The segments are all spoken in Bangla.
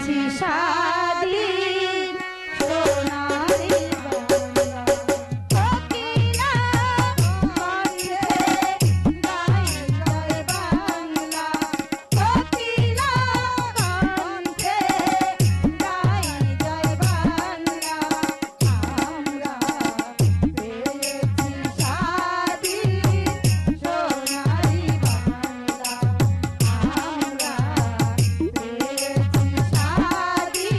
পেয়েছি স্বাধীন সোনারি বাংলা। কোকিলা কণ্ঠে গাই জয় বাংলা, কোকিলা কণ্ঠে গাই জয় বাংলা। আমরা পেয়েছি স্বাধীন সোনারি বাংলা, আমরা পেয়েছি স্বাধীন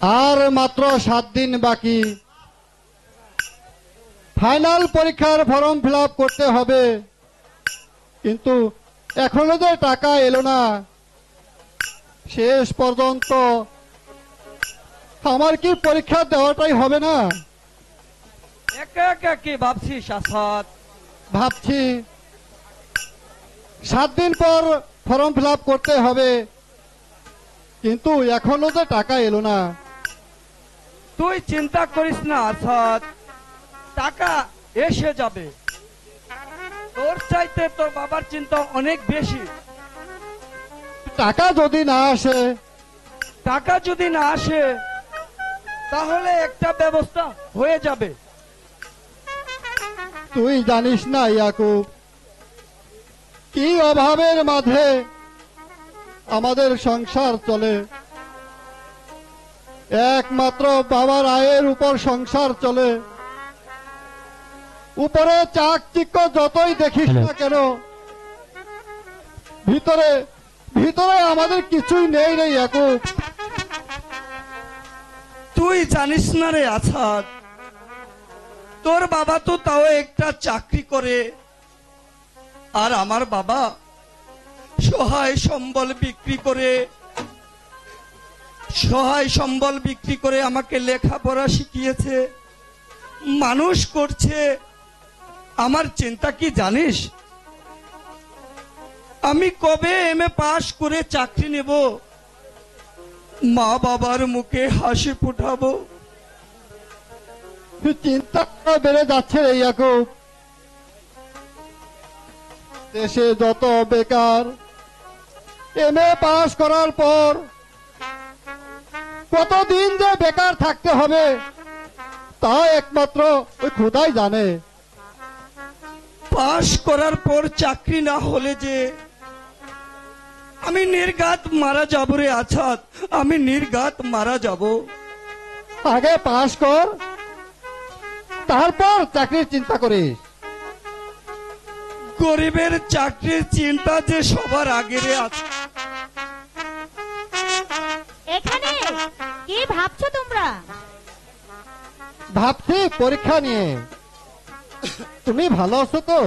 আর মাত্র 7 দিন বাকি। ফাইনাল পরীক্ষার ফর্ম ফিল আপ করতে হবে, কিন্তু এখনো যে টাকা এলো না। শেষ পর্যন্ত আমার কি পরীক্ষা দেওয়াটাই হবে না? একা একা কি ভাবছিস আসাদ? ভাবছি 7 দিন পর ফর্ম ফিল আপ করতে হবে, কিন্তু এখনো যে টাকা এলো না। তুই চিন্তা করিস না আসাদ, টাকা এসে যাবে। তোর চাইতে তোর বাবার চিন্তা অনেক বেশি। টাকা যদি না আসে? টাকা যদি না আসে তাহলে একটা ব্যবস্থা হয়ে যাবে। তুই জানিস না ইয়াকুব, কি অভাবের মাঝে আমাদের সংসার চলে। একমাত্র বাবার আয়ের উপর সংসার চলে। উপরে চাকচিক্য যতই দেখিস না কেন, ভিতরে ভিতরে আমাদের কিছুই নেই রে ইয়াকুব। তুই জানিস না রে আসাদ, তোর বাবা তো তাও একটা চাকরি করে, আর আমার বাবা সহায় সম্বল বিক্রি করে আমাকে লেখাপড়া শিখিয়েছে, মানুষ করছে। আমার চিন্তা কি জানিস? আমি কবে এমএ পাশ করে চাকরি নেব, মা বাবার মুখে হাসি ফুটাবো। চিন্তা বেড়ে যাচ্ছে রে ইয়াকুব। দেশে যত বেকার, এমএ পাস করার পর কতদিন যে বেকার থাকতে হবে তা একমাত্র ওই খোদাই জানে। পাশ করার পর চাকরি না হলে যে আমি নির্ঘাত মারা যাব রে আছাদ, আমি নির্ঘাত মারা যাব। আগে পাস কর, তারপর চাকরির চিন্তা করিস। গরিবের চাকরির চিন্তা যে সবার আগে রে আছে। এখানে কি ভাবছো তোমরা? ভাবছি পরীক্ষা নিয়ে। তুমি ভালো আছো তো?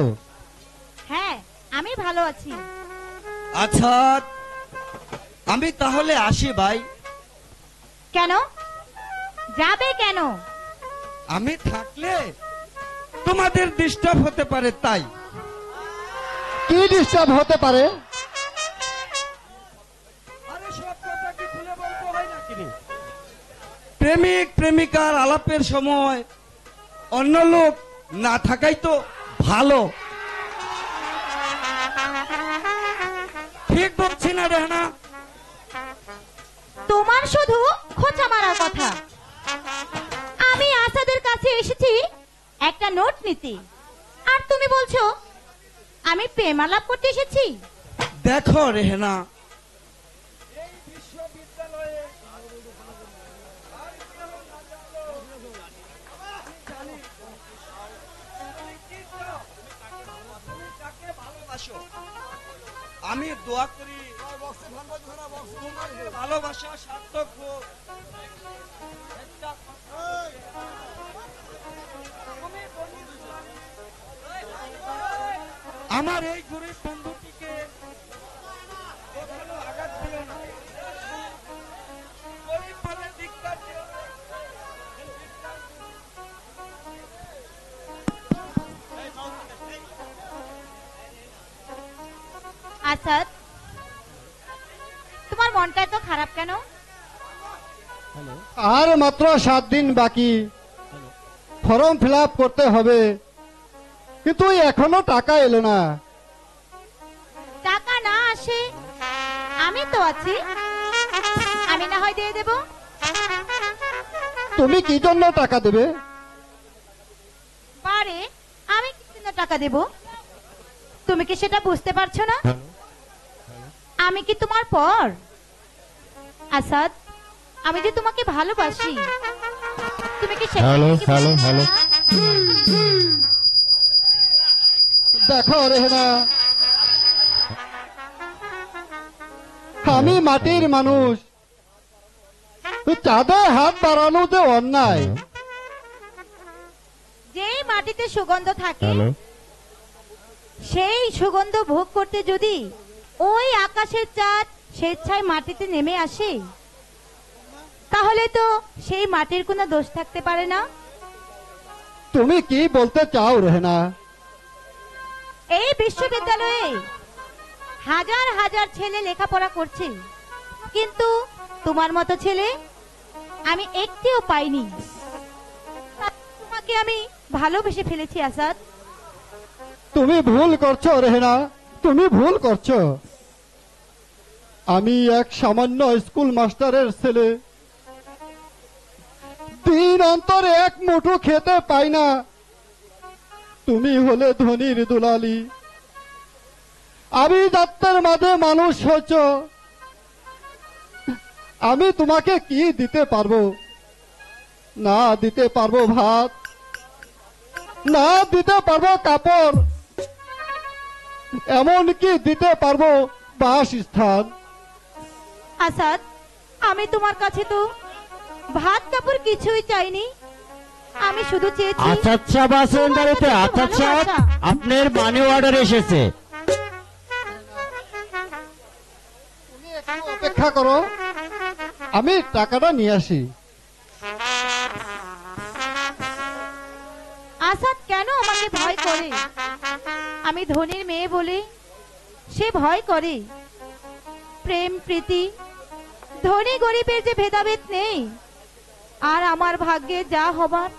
হ্যাঁ, আমি ভালো আছি। আছাদ, আমি তাহলে আসি ভাই। কেন যাবে? কেন? আমি থাকলে তোমাদের ডিস্টার্ব হতে পারে, তাই। কি ডিস্টার্ব হতে পারে? আরে সব কথা কি খুলে বলতে হয় নাকি রে? প্রেমিক প্রেমিকার আলাপের সময় অন্য লোক না থাকাই তো ভালো। ঠিক বলছি না রেহানা? তোমার শুধু খোঁচা মারার কথা। আমি আসাদের কাছে এসেছি একটা নোট নিতে, আর তুমি বলছো আমি প্রেম আলাপ করতে এসেছি। দেখো রেহানা, আমি দোয়া করি তোমাদের ভালোবাসা সার্থক হোক। আমার এই গরিব বন্ধুটিকে কখনো আঘাত দিও না। গরিব বলে ধিক্কার দিও না। আসাদ, তোমার মনটা এত খারাপ কেন? আর মাত্র 7 দিন বাকি। ফর্ম ফিল আপ করতে হবে, কিন্তু এখনো টাকা এলো না। টাকা না আসে আমি তো আছি, আমি না হয় দিয়ে দেব। তুমি কি জন্য টাকা দেবে? পারে আমি কি জন্য টাকা দেব? তুমি কি সেটা বুঝতে পারছো না? আমি কি তোমার পর? আসাদ, আমি যে তোমাকে ভালোবাসি, তুমি কি সেটা কি বুঝছো না? দেখো রেহনা, আমি মাটির মানুষ। চাঁদে হাত বাড়ানো যে অন্যায়। যেই মাটিতে সুগন্ধ থাকে সেই সুগন্ধ ভোগ করতে যদি ওই আকাশের চাঁদ স্বেচ্ছায় মাটিতে নেমে আসে, তাহলে তো সেই মাটির কোনো দোষ থাকতে পারে না। তুমি কি বলতে চাও রেহেনা? এই বিশ্ববিদ্যালয়ে হাজার হাজার ছেলে লেখাপড়া করছে, কিন্তু তোমার মতো ছেলে আমি একটিও পাইনি। তোমাকে আমি ভালোবেসে ফেলেছি আসাদ। তুমি ভুল করছো রেহেনা, তুমি ভুল করছো। আমি এক সামান্য স্কুল মাস্টারের ছেলে, দিন অন্তর এক মুঠো খেতে পাই না। তুমি হলে ধনির দুলালি, আমি যাত্রার মাঝে মানুষ হয়েছ। আমি তোমাকে কি দিতে পারবো? না দিতে পারবো ভাত, না দিতে পারবো কাপড়, এমন কি দিতে পারবো বাসস্থান। আসাদ, আমি তোমার কাছে তো ভাত কাপড় কিছুই চাইনি, আমি শুধু চেয়েছি আচ্ছা আচ্ছা বাসেন্দারিতে তোমার আচ্ছা কাছে আচ্ছা ভালোবাসা। আপনার মানি অর্ডার এসেছে। তুমি একটু অপেক্ষা করো, আমি টাকাটা নিয়ে আসি। আসাদ কেন আমাকে ভয় করে? আমি ধনীর মেয়ে বলে সে ভয় করে। প্রেম প্রীতি ধনী গরিবের যে ভেদাভেদ নেই, আর আমার ভাগ্যে যা হবার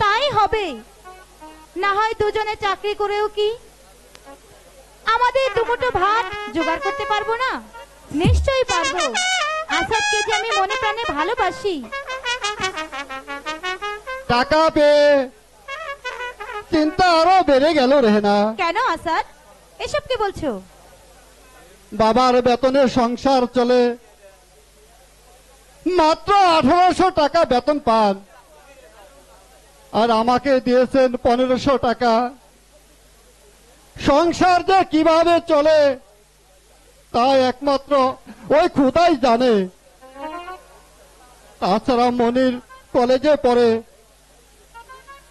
তাই হবে। না হয় দুজনে চাকরি করেও কি আমাদের দুমুঠো ভাত জোগাড় করতে পারবো না? নিশ্চয়ই পারবো। আসাদকে যে আমি মনে প্রাণে ভালোবাসি। টাকা পেয়ে চিন্তা আরো বেড়ে গেল রেহেনা। কেন আসাদ এসব কি বলছো? বাবার বেতনে সংসার চলে, মাত্র 1800 টাকা বেতন পান, আর আমাকে দিয়েছেন 1500 টাকা। সংসার যে কিভাবে চলে তা একমাত্র ওই খোদাই জানে। তাছাড়া মনির কলেজে পড়ে,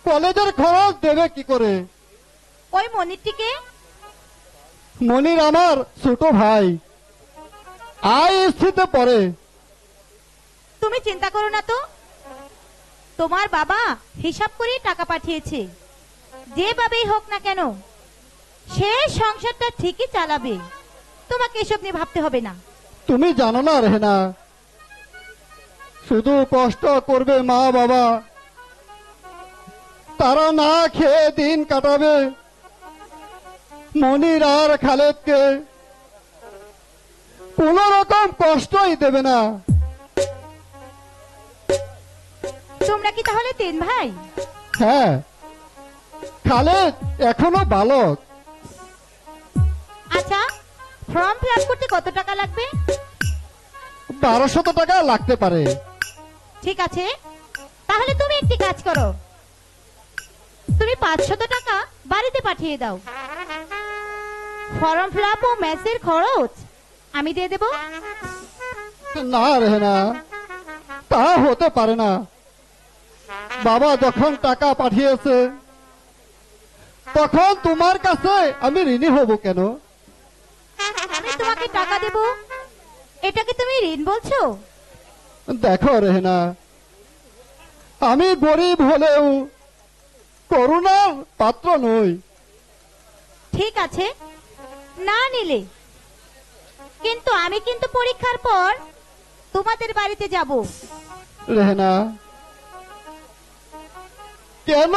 কলেজের খরচ দেবে কি করে? ওই মনিরটিকে মনির আমার ছোট ভাই, আইএসসিতে পড়ে। তুমি চিন্তা করো না তো, তোমার বাবা হিসাব করে টাকা পাঠিয়েছে। যেভাবেই হোক না কেন সে সংসারটা ঠিকই চালাবে। তোমাকে এসব নিয়ে ভাবতে হবে না। তুমি জানো না রেহেনা, শুধু কষ্ট করবে মা বাবা, তারা না খেয়ে দিন কাটাবে। মনির আর খালেদকে কোন রকম কষ্টই দেবে না। তোমরা কি তাহলে 3 ভাই? হ্যাঁ, খালেদ এখনো বালক। আচ্ছা, ফর্ম ফিল আপ করতে কত টাকা লাগবে? 1200 টাকা লাগতে পারে। ঠিক আছে, তাহলে তুমি একটি কাজ করো, তুমি 500 টাকা বাড়িতে পাঠিয়ে দাও। ফর্ম ফিল আপ ও মেসের খরচ আমি দিয়ে দেব। না রেহেনা, তা হতে পারে না। বাবা যখন টাকা পাঠিয়েছে তখন তোমার কাছে আমি ঋণী হব কেন? আমি তোমাকে টাকা দেব, এটাকে তুমি ঋণ বলছো? দেখো রেহেনা, আমি গরিব হলেও করুণার পাত্র নই। ঠিক আছে, না নিলে কিন্তু আমি কিন্তু পরীক্ষার পর তোমাদের বাড়িতে যাব। রেহেনা, কেন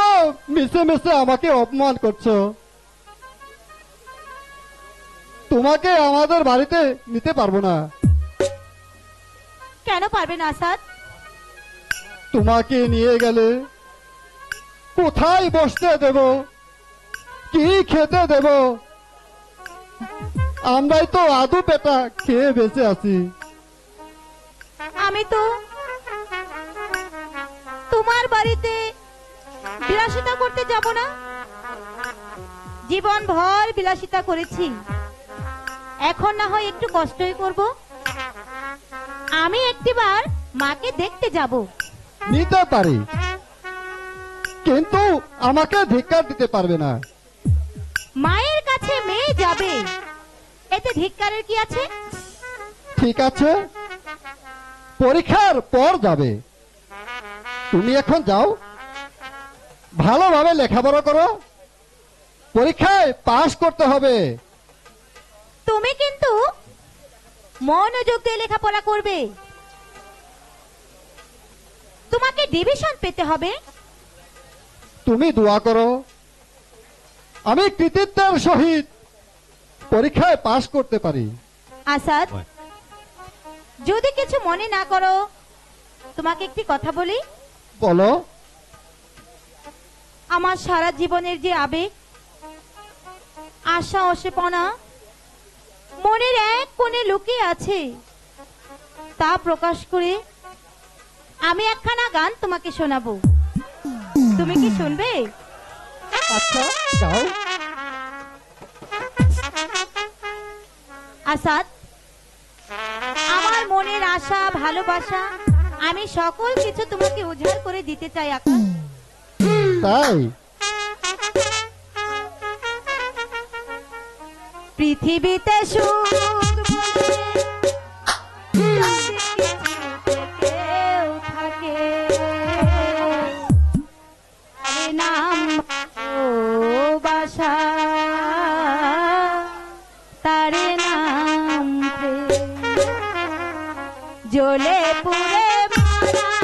মিশে মিশে আমাকে অপমান করছো? তোমাকে আমাদের বাড়িতে নিতে পারবো না। কেন পারবে না আসাদ? তোমাকে নিয়ে গেলে কোথায় বসতে দেব, কি খেতে দেব? আমরাই তো আদু পেটা খেয়ে বেঁচে আছি। আমি তো তোমার বাড়িতে বিলাসিতা করতে যাব না। জীবন ভর বিলাসিতা করেছি, এখন না হয় একটু কষ্টই করব। আমি একটিবার মাকে দেখতে যাব। নিতে পারি, কিন্তু আমাকে ধিক্কার দিতে পারবে না। মায়ের কাছে মেয়ে যাবে, এতে ধিক্কারের কি আছে? ঠিক আছে, পরীক্ষার পর যাবে। তুমি এখন যাও, ভালোভাবে লেখাপড়া করো, পরীক্ষায় পাশ করতে হবে। তুমি কিন্তু মনোযোগ দিয়ে লেখাপড়া করবে। তোমাকে ডিভিশন পেতে হবে। তুমি দোয়া করো আমি কৃতিত্বের সহিত পরীক্ষায় পাশ করতে পারি। আসাদ, যদি কিছু মনে না করো, তোমাকে একটি কথা বলি। বলো। আমার সারা জীবনের যে আবেগ, আশা, অসেপনা মনের এক কোণে লুকিয়ে আছে, তা প্রকাশ করে আমি একখানা গান তোমাকে শোনাবো। তুমি কি শুনবে? আচ্ছা, যাও। আসাদ, আমার মনের আশা, ভালোবাসা, আমি সকল কিছু তোমাকে উজাড় করে দিতে চাই আকাশ। তাই? পৃথিবীতে সুখ বলে যদি কিছুতে কেউ থাকে, তার নাম ভালোবাসা, তার নাম প্রেম। জ্বলে পুড়ে মারার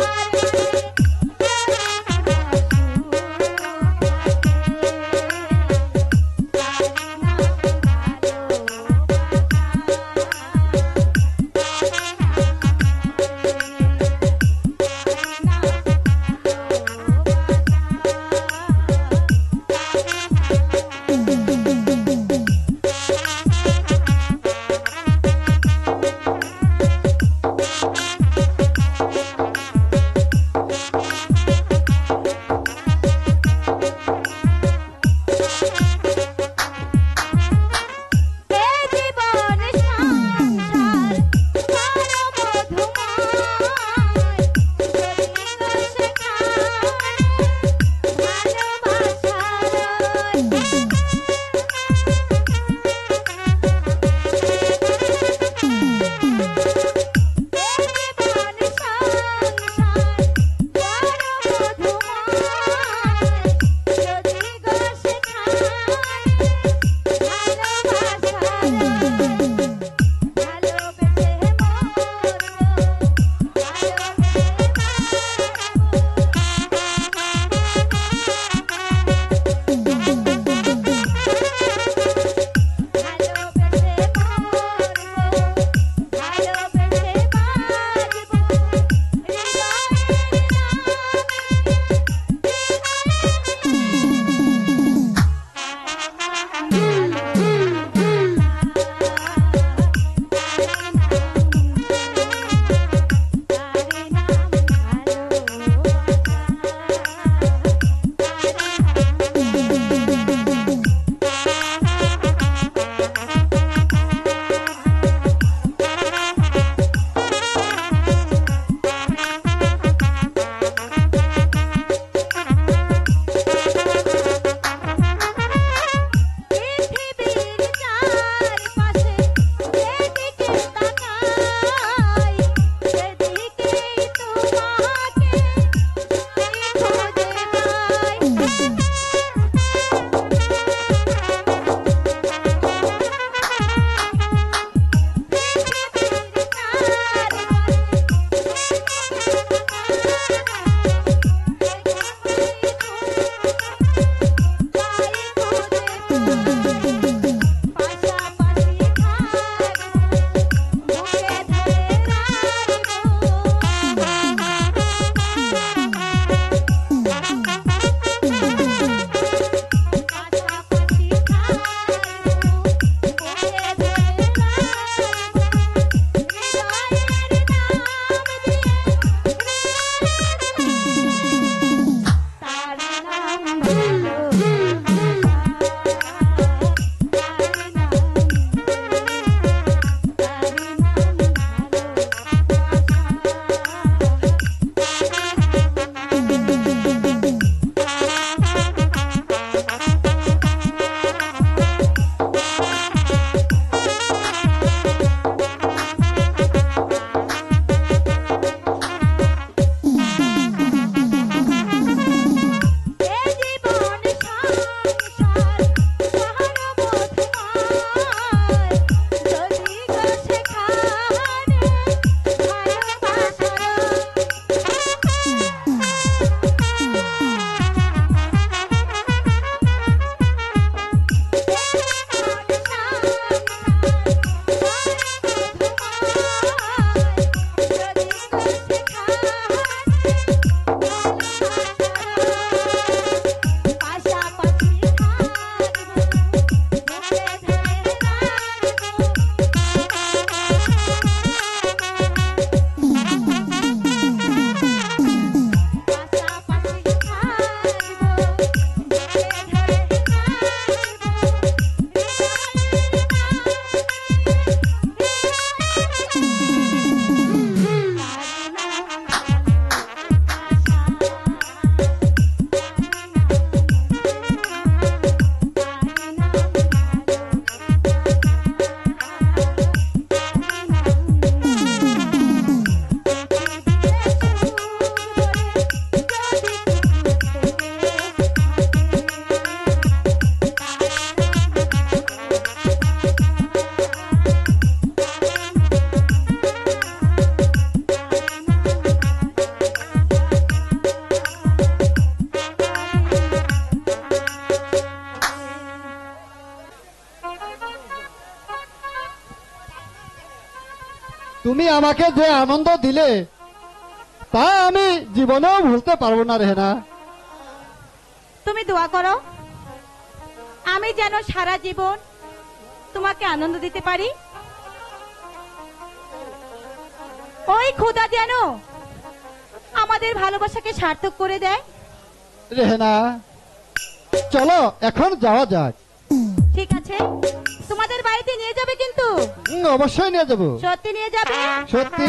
তুমি আমাকে যে আনন্দ দিলে তা আমি জীবনেও ভুলতে পারবো না রেহেনা। তুমি দোয়া করো আমি যেন সারা জীবন তোমাকে আনন্দ দিতে পারি। ওই খোদা যেন আমাদের ভালোবাসাকে সার্থক করে দেয়। রেহেনা চলো এখন যাওয়া যাক। ঠিক আছে, তোমাদের বাড়িতে নিয়ে যাবে কিন্তু। অবশ্যই নিয়ে যাবো। সত্যি নিয়ে যাবে? সত্যি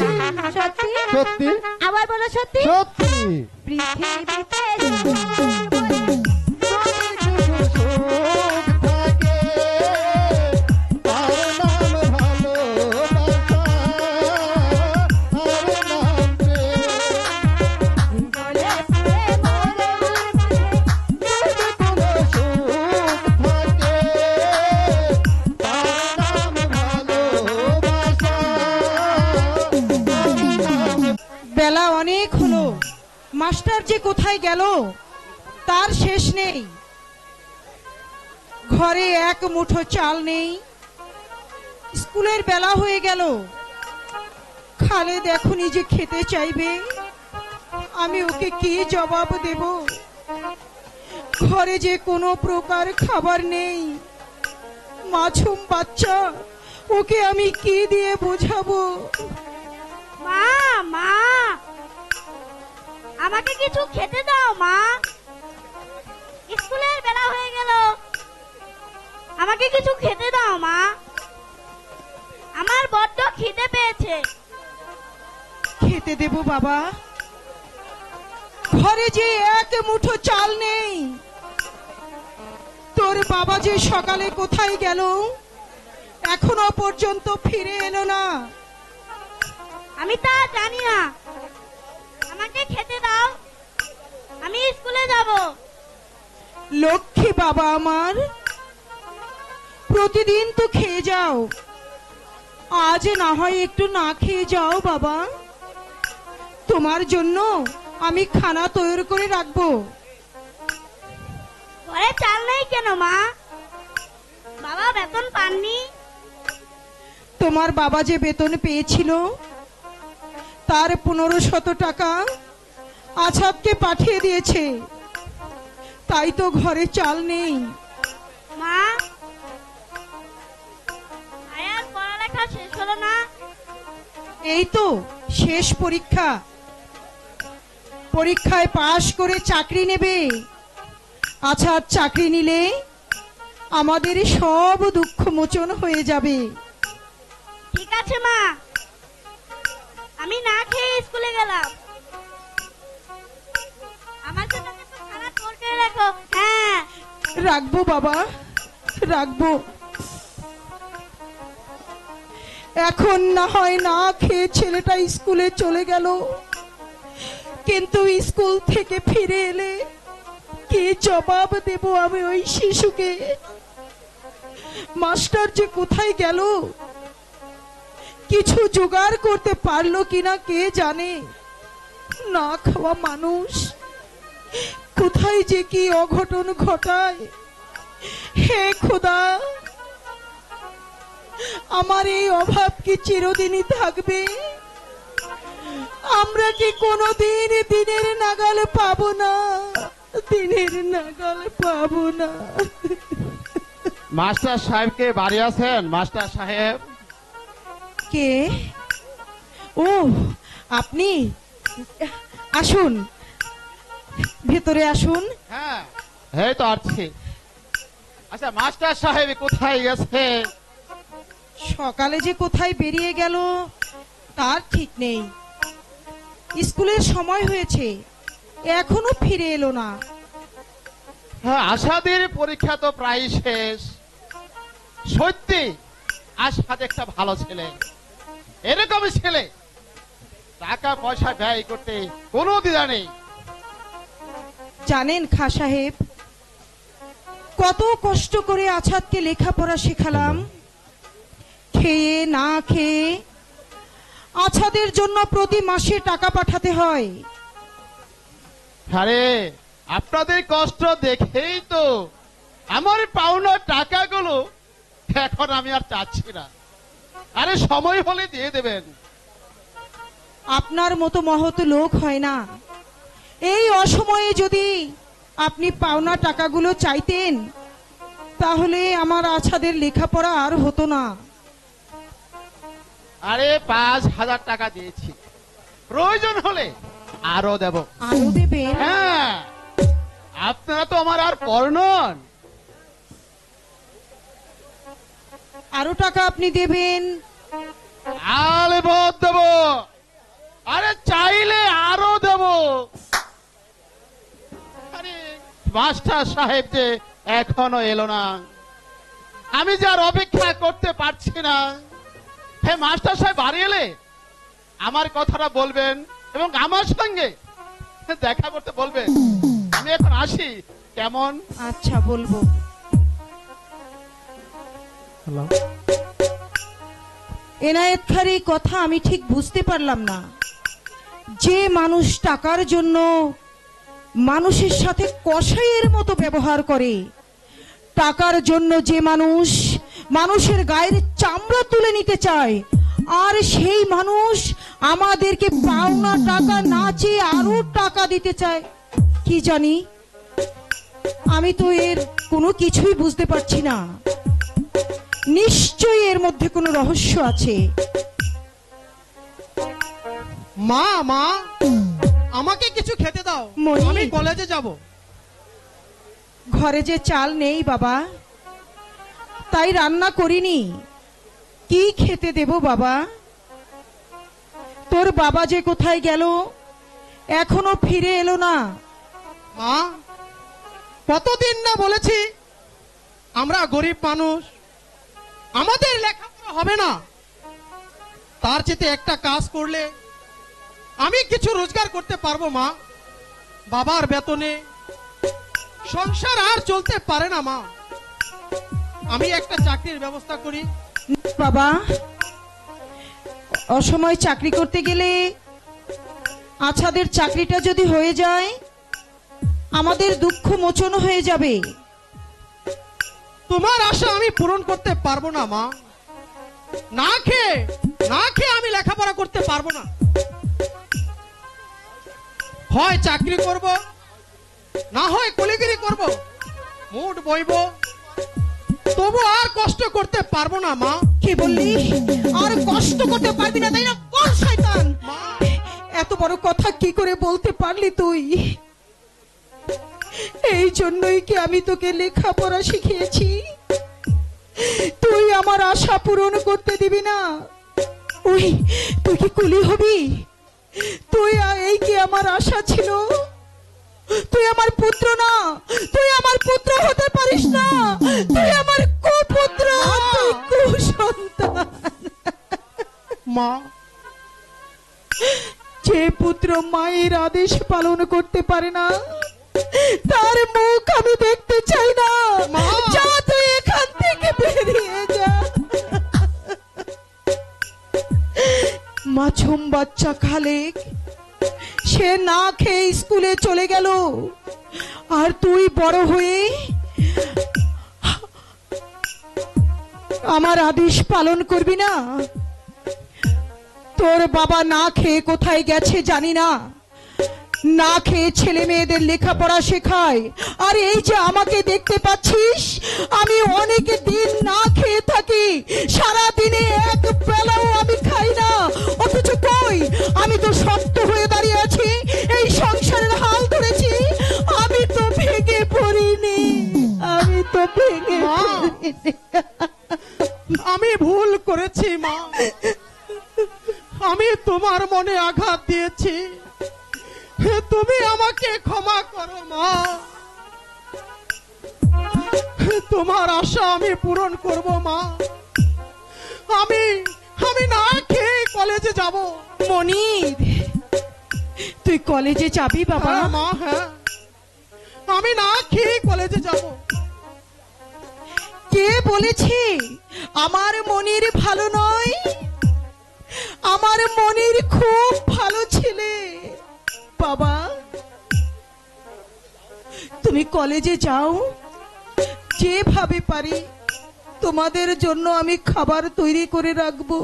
সত্যি? সত্যি আবার বলো সত্যি। সত্যি। পৃথিবীতে বেলা অনেক হলো, মাস্টার যে কোথায় গেল তার শেষ নেই। ঘরে এক মুঠো চাল নেই, স্কুলের বেলা হয়ে গেল। খালেদ এখনই যে খেতে চাইবে, আমি ওকে কি জবাব দেব? ঘরে যে কোনো প্রকার খাবার নেই, মাছুম বাচ্চা, ওকে আমি কি দিয়ে বোঝাবো? মা মা আমাকে কিছু খেতে দাও মা, স্কুলের বেলা হয়ে গেল, আমাকে কিছু খেতে দাও মা, আমার বড্ড খিদে পেয়েছে। খেতে দেব বাবা, ঘরে যে এক মুঠো চাল নেই। তোর বাবা যে সকালে কোথায় গেল, এখনো পর্যন্ত ফিরে এলো না। আমি তা জানি না, আমাকে খেতে দাও, আমি স্কুলে যাব। লক্ষ্মী বাবা আমার, প্রতিদিন তো খেয়ে যাও, আজ না হয় একটু না খেয়ে যাও বাবা। তোমার জন্য আমি খানা তৈরি করে রাখবো। ঘরে চাল নেই কেন মা? বাবা বেতন পাননি? তোমার বাবা যে বেতন পেয়েছিল তার 1500 টাকা আছাদকে পাঠিয়ে দিয়েছে, তাই তো ঘরে চাল নেই। মা আয়ার পড়ালেখা শেষ হলো না? এই তো শেষ পরীক্ষা, পরীক্ষায় পাশ করে চাকরি নেবে। আছাদ চাকরি নিলে আমাদের সব দুঃখ মোচন হয়ে যাবে। ঠিক আছে মা, আমি না খেয়ে স্কুলে গেলাম। আমার জন্য কিছু খানা তরকারি রাখো। হ্যাঁ রাখবো বাবা, রাখবো। এখন না হয় না খেয়ে ছেলেটা স্কুলে চলে গেল, কিন্তু স্কুল থেকে ফিরে এলে কি জবাব দেব আমি ওই শিশুকে? মাস্টার যে কোথায় গেল, কিছু জোগাড় করতে পারলো কিনা কে জানে। না খাওয়া মানুষ কোথায় যে কি অঘটন ঘটায়। হে খোদা, আমার এই অভাব কি চিরদিনই থাকবে? আমরা কি কোনোদিন দিনের নাগাল পাবো না? দিনের নাগাল পাবো না। মাস্টার সাহেবকে বাড়ি আছেন? মাস্টার সাহেব কে? ও আপনি, আসুন, ভেতরে আসুন। হ্যাঁ এই তো আসছি। আচ্ছা মাস্টার সাহেব কোথায় গেছে? সকালে যে কোথায় বেরিয়ে গেল তার ঠিক নেই। স্কুলের সময় হয়েছে, এখনো ফিরে এলো না। হ্যাঁ আশাদের পরীক্ষা তো প্রায় শেষ। সত্যি আশাদ একটা ভালো ছেলে, এরকম ছেলে টাকা পয়সা ব্যয় করতে কোনো দ্বিধা নেই। জানেন খা সাহেব, কত কষ্ট করে আছাদকে লেখাপড়া শেখালাম, খেয়ে না খেয়ে। আছাদের জন্য প্রতি মাসে টাকা পাঠাতে হয়। আরে আপনাদের কষ্ট দেখেই তো আমার পাওনা টাকাগুলো এখন আমি আর চাচ্ছি না। আরে সময় হলে দিয়ে দেবেন, আপনার মতো মহৎ লোক হয় না। এই অসময়ে যদি আপনি পাওনা টাকাগুলো চাইতেন তাহলে আমার আছাদের লেখাপড়া আর হতো না। আরে 5,000 টাকা দিয়েছি, প্রয়োজন হলে আরো দেব। আরো দেবেন? হ্যাঁ, আপনারা তো আমার আর পর নন। আরো টাকা আপনি দেবেন? আলে বহুত দেব, আরে চাইলে আরো দেব। আরে মাস্টার সাহেব যে এখনো এলো না, আমি যে আর অপেক্ষা করতে পারছি না। হে মাস্টার সাহেব বাড়ি এলে আমার কথাটা বলবেন এবং আমার সঙ্গে দেখা করতে বলবেন। আমি এখন আসি, কেমন? আচ্ছা, বলবো। এনায়েত খাঁর এই কথা আমি ঠিক বুঝতে পারলাম না। যে মানুষ টাকার জন্য মানুষের সাথে কসাইয়ের মতো ব্যবহার করে, টাকার জন্য যে মানুষ মানুষের গায়ের চামড়া তুলে নিতে চায়, আর সেই মানুষ আমাদেরকে পাওনা টাকা না চেয়ে আরো টাকা দিতে চায়, কি জানি, আমি তো এর কোনো কিছুই বুঝতে পারছি না। নিশ্চয়ই এর মধ্যে কোনো রহস্য আছে। মা মা আমাকে কিছু খেতে দাও, মনি। আমি কলেজে যাব। ঘরে যে চাল নেই বাবা, তাই রান্না করিনি। কি খেতে দেব বাবা? তোর বাবা যে কোথায় গেল, এখনো ফিরে এলো না। মা, কতদিন না বলেছি আমরা গরিব মানুষ, আমাদের লেখাপড়া হবে না। তার চেয়ে একটা কাজ করলে আমি কিছু রোজগার করতে পারবো মা। বাবার বেতনে সংসার আর চলতে পারে না মা, আমি একটা চাকরির ব্যবস্থা করি। বাবা, অসময় চাকরি করতে গেলে আছাদের চাকরিটা যদি হয়ে যায়, আমাদের দুঃখ মোচন হয়ে যাবে। তোমার আশা আমি পূরণ করতে পারবো না মা। না খেয়ে আমি লেখাপড়া করতে পারবো না। হয় চাকরি করব, না হয় কলিগিরি করব, মুড বইব, তবু আর কষ্ট করতে পারবো না মা। কি বললি? আর কষ্ট করতে পারবি না, তাই না? কোন শয়তান! এত বড় কথা কি করে বলতে পারলি তুই? এই জন্যই কি আমি তোকে লেখাপড়া শিখিয়েছি? তুই আমার আশা পূরণ করতে দিবি না? তুই কি কুলি হবি? এই কি আমার আশা ছিল? তুই আমার পুত্র না, তুই আমার পুত্র হতে পারিস না। তুই আমার কুপুত্র, তুই কুসন্তান। মা, যে পুত্র মায়ের আদেশ পালন করতে পারে না, তার মুখ আমি দেখতে চাই না। যা, তুই এখান থেকে বেরিয়ে যা। মাছুম বাচ্চা খালেক, সে না খেয়ে স্কুলে চলে গেল, আর তুই বড় হয়ে আমার আদেশ পালন করবি না। তোর বাবা না খেয়ে কোথায় গেছে জানি না, না খেয়ে ছেলে মেয়েদের লেখাপড়া শেখায়। আর এই যে আমাকে দেখতে পাচ্ছিস, আমি অনেক দিন না খেয়ে থাকি, সারা দিনে এক বেলাও আমি খাই না। অথচ কই, আমি তো শক্ত হয়ে দাঁড়িয়ে আছি, এই সংসারের হাল ধরেছি। আমি তো ভেঙে পড়িনি, আমি তো ভেঙে পড়িনি। আমি ভুল করেছি মা, আমি তোমার মনে আঘাত দিয়েছি, তুমি আমাকে ক্ষমা করো মা। তোমার আশা আমি পূরণ করব মা। আমি না খেয়ে কলেজে যাব। মনির, তুই কলেজে যাবি বাবা? হ্যাঁ মা, হ্যাঁ, আমি না খেয়ে কলেজে যাব। কে বলেছে আমার মনির ভালো নয়? আমার মনির খুব ভালো ছেলে বাবা। তুমি কলেজে যাও, যেভাবে পারি তোমাদের জন্য আমি খাবার তৈরি করে রাখবো।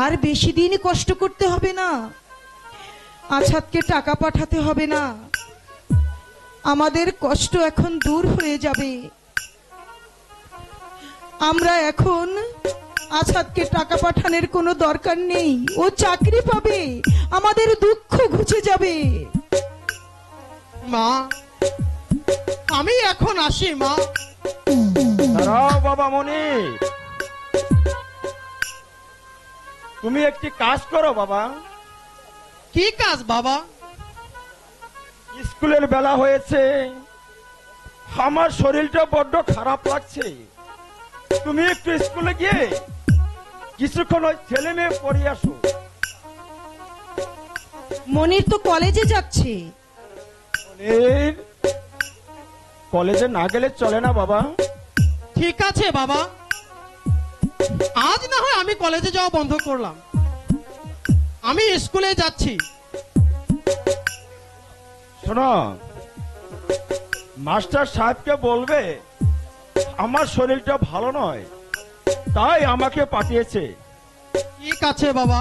আর বেশি দিন কষ্ট করতে হবে না, আছাদকে টাকা পাঠাতে হবে না, আমাদের কষ্ট এখন দূর হয়ে যাবে। আমরা এখন আছাদকে টাকা পাঠানোর কোনো দরকার নেই, ও চাকরি পাবে, আমাদের দুঃখ ঘুচে যাবে। মা, আমি এখন আসি মা। দাঁড়াও বাবা মনি, তুমি একটি কাজ করো বাবা। কি কাজ বাবা? স্কুলের বেলা হয়েছে, আমার শরীরটা বড্ড খারাপ লাগছে। তুমি একটু স্কুলে গিয়ে কিছুক্ষণ ওই ছেলে মেয়ে পড়ে আসো। মনির তো কলেজে যাচ্ছে। মনির, কলেজে না গেলে চলে না বাবা। ঠিক আছে বাবা, আজ না হয় আমি কলেজে যাওয়া বন্ধ করলাম, আমি স্কুলে যাচ্ছি। শোনো, মাস্টার সাহেবকে বলবে আমার শরীরটা ভালো নয়, তাই আমাকে পাঠিয়েছে। ঠিক আছে বাবা,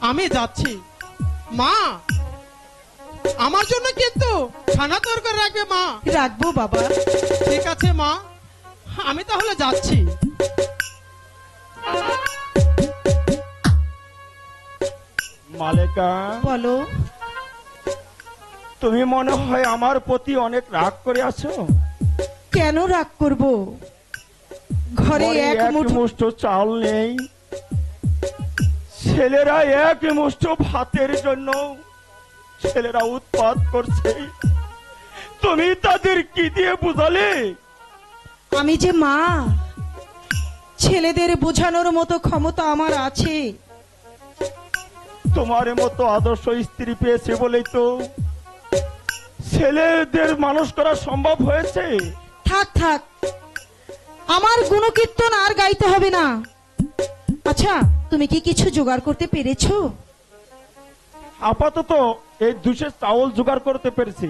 আমি যাচ্ছি। মা, আমার জন্য কিন্তু ছানা তরকারি রাখবে মা। রাখবো বাবা। ঠিক আছে মা, আমি তাহলে যাচ্ছি। মালেকা, বলো। তুমি মনে হয় আমার প্রতি অনেক রাগ করে আছো। কেন রাগ করব? ঘরে ঘরে এক এক মুঠো মুঠো চাল নেই, ছেলেরা এক মুঠো ভাতের জন্য ছেলেরা উৎপাত করছে, তুমি তাদের কি দিয়ে বুঝালে? আমি যে মা, ছেলেদের বোঝানোর মতো ক্ষমতা আমার আছে। তোমার মতো আদর্শ স্ত্রী পেয়েছে বলেই তো ছেলেদের মানুষ করা সম্ভব হয়েছে। থাক থাক, আমার গুণকীর্তন আর গাইতে হবে না। আচ্ছা, তুমি কি কিছু জোগাড় করতে পেরেছো? আপাতত এই 200 চাউল জোগাড় করতে পেরেছি।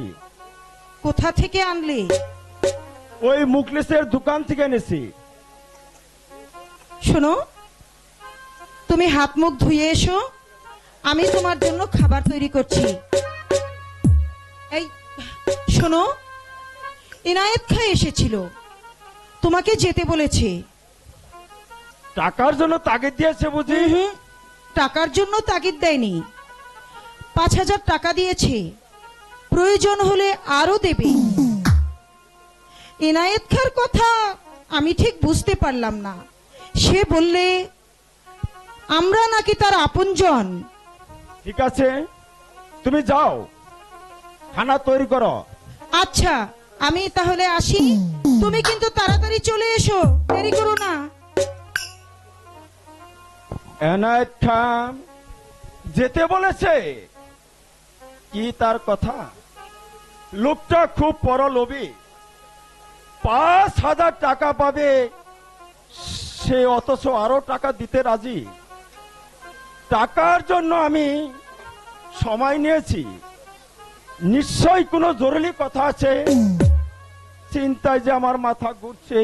কোথা থেকে আনলে? ওই মুখলেসের দোকান থেকে এনেছি। শোনো, তুমি হাত মুখ ধুয়ে এসো, আমি তোমার জন্য খাবার তৈরি করছি। এই শোনো, ইনায়েত খাঁ এসেছিল, তোমাকে যেতে বলেছে। টাকার জন্য তাগিদ দিয়েছে বুঝি? হুম, টাকার জন্য তাগিদ দেয়নি, 5,000 টাকা দিয়েছে, প্রয়োজন হলে আরো দেবে। ইনায়েত খাঁর কথা আমি ঠিক বুঝতে পারলাম না, সে বললে আমরা নাকি তার আপনজন। ঠিক আছে, তুমি যাও, খানা তৈরি করো। আচ্ছা, আমি তাহলে আসি, তুমি কিন্তু তাড়াতাড়ি চলে এসো, দেরি করো না। এনায়েত খান যেতে বলেছে? কি তার কথা? লোকটা খুব পরলোভী, 5,000 টাকা পাবে সে, অথচ আরো টাকা দিতে রাজি। টাকার জন্য আমি সময় নিয়েছি, নিশ্চয় কোনো জরুরি কথা আছে। চিন্তায় যে আমার মাথা ঘুরছে,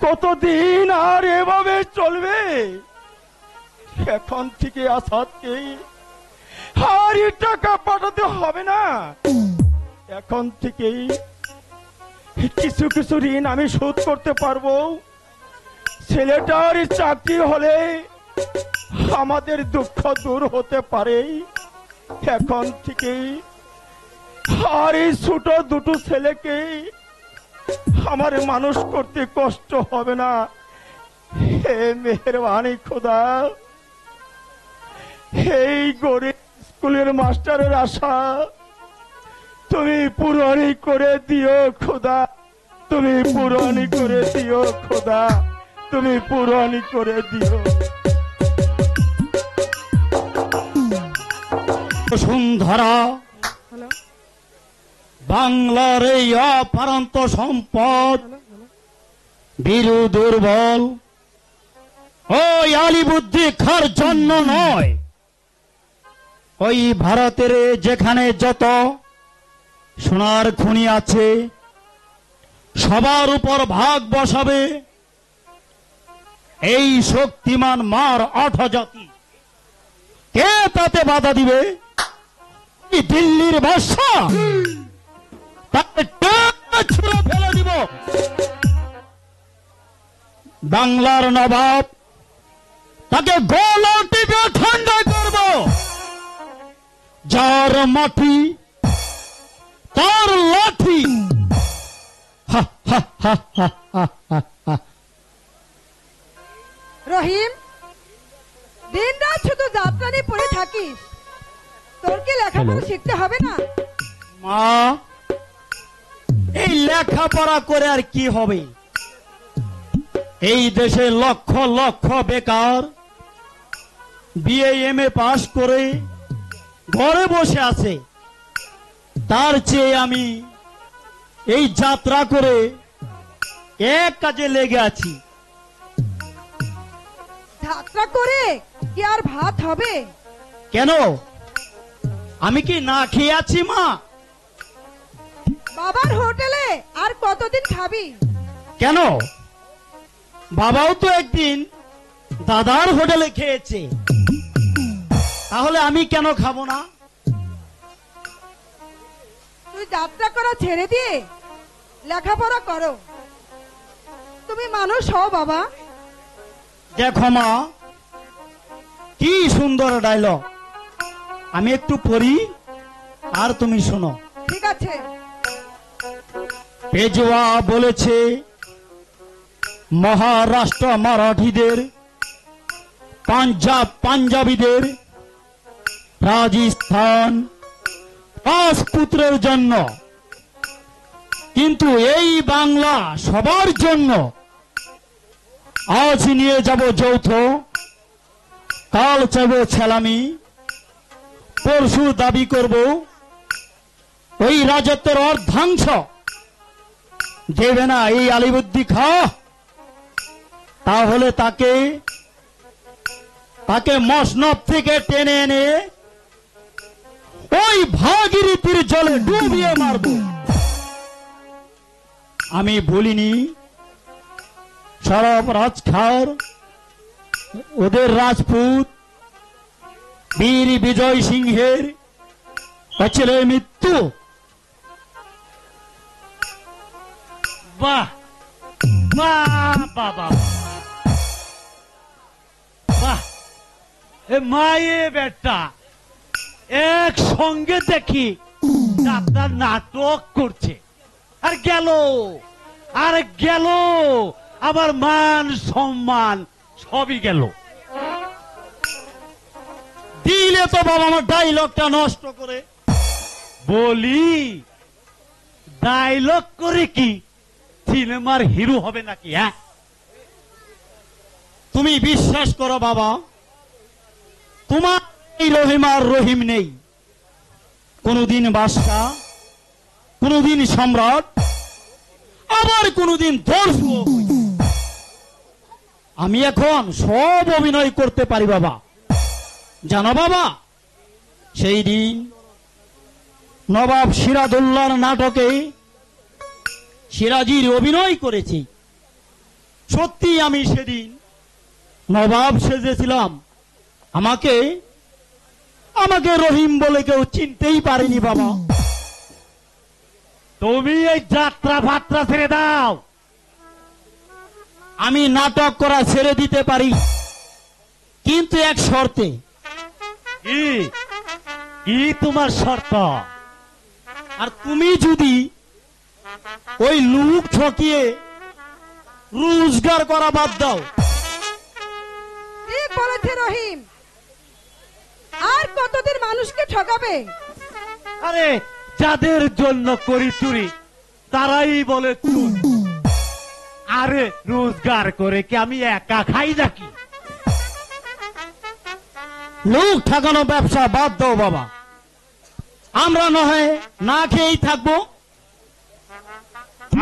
কতদিন আর এভাবে চলবে? এখন থেকে আসাদকে আর টাকা পাঠাতে হবে না, এখন থেকেই কিছু কিছু ঋণ আমি শোধ করতে পারবো। ছেলেটার চাকরি হলে আমাদের দুঃখ দূর হতে পারে। এখন থেকেই আর এই ছোট দুটো ছেলেকে আমার মানুষ করতে কষ্ট হবে না। হে মেহেরবানি খোদা, এই গরিব স্কুলের মাস্টারের আশা তুমি পূরণই করে দিও খোদা, তুমি পূরণই করে দিও খোদা, তুমি পূরণই করে দিও। বসুন্ধরা বাংলার এই অপারন্ত সম্পদ বীরু দুর্বল ওই আলিবুদ্দি খার জন্য নয়, ওই ভারতের যেখানে যত সোনার খনি আছে সবার উপর ভাগ বসাবে এই শক্তিমান মার ৮ জাতি কে তাতে বাধা দিবে? কি দিল্লির বাদশা? তাকে টেনে ছুঁড়ে ফেলে দিব। বাংলার নবাব তাকে গলা টিপে ঠান্ডা করব। যার মাটি তার লাঠি। হা, হা, হা, হা, হা, হা, হা। রহিম, দিন রাত শুধু যাত্রা নিয়ে পড়ে থাকিস, তোর কি লেখাপড়া শিখতে হবে না? মা, এই লেখাপড়া করে আর কি হবে? এই দেশে লক্ষ লক্ষ বেকার বিএ এমএ পাশ করে ঘরে বসে আছে। তার চেয়ে আমি এই যাত্রা করে এক কাজে লেগে আছি। যাত্রা করে কি আর ভাত হবে? কেন, আমি কি না খেয়ে আছি মা? বাবার হোটেলে আর কতদিন খাবি? কেন, বাবাও তো একদিন দাদার হোটেলে খেয়েছে, তাহলে আমি কেন খাবো না? তুই যাত্রা করা ছেড়ে দিয়ে লেখাপড়া করো। তুমি মানুষ হও বাবা। দেখো মা, কি সুন্দর ডায়লগ, আমি একটু পড়ি আর তুমি শোনো। ঠিক আছে। পেজোয়া বলেছে মহারাষ্ট্র মারাঠিদের, পাঞ্জাব পাঞ্জাবিদের, রাজস্থান রাজপুত্রের জন্য, কিন্তু এই বাংলা সবার জন্য। আজ নিয়ে যাব যৌথ, কাল চাইব ছেলামি, পরশু দাবি করব ওই রাজত্বের অর্ধাংশ। দেবে না এই আলিবুদ্দি খা, তাহলে তাকে মসনদ থেকে টেনে এনে ওই ভাগীরথীর জলে ডুবিয়ে মারব। আমি বলিনি সরব রাজখার, ওদের রাজপুত বীর বিজয় সিংহের ছেলে মৃত্যু। বাহ বাহ বাবা, বাহ, এ মায়ে বেটা একসঙ্গে দেখি ডাক্তার নাটক করছে, আর গেল আমার মান সম্মান সবই গেল। দিলে তো বাবা আমার ডাইলগটা নষ্ট করে। বলি ডায়লগ করে কি সিনেমার হিরো হবে নাকি? হ্যাঁ, তুমি বিশ্বাস করো বাবা, তোমার এই রহিম আর রহিম নেই। কোনদিন বাদশা, কোনদিন সম্রাট, আবার কোনদিন দর্শক। আমি এখন সব অভিনয় করতে পারি বাবা। জানো বাবা, সেই দিন নবাব সিরাজউল্লাহর নাটকে সিরাজির অভিনয় করেছি। সত্যি আমি সেদিন নবাব সেজেছিলাম। আমাকে রহিম বলে কেউ চিনতেই পারেনি বাবা। তুমি এই যাত্রা ফাত্রা ছেড়ে দাও। আমি নাটক করা ছেড়ে দিতে পারি, কিন্তু এক শর্তে। কি তোমার শর্ত? আর তুমি যদি ওই লুক ঠকিয়ে রোজগার করা বাদ দাও। ঠিক বলেছে রহিম। আর কতদিন মানুষকে ঠকাবে? আরে যাদের জন্য করি চুরি তারাই বলে চুর। আরে রোজগার করে কি আমি একা খাই নাকি? লোক ঠকানো ব্যবসা বাদ দাও বাবা। আমরা নয় না খেয়েই থাকবো।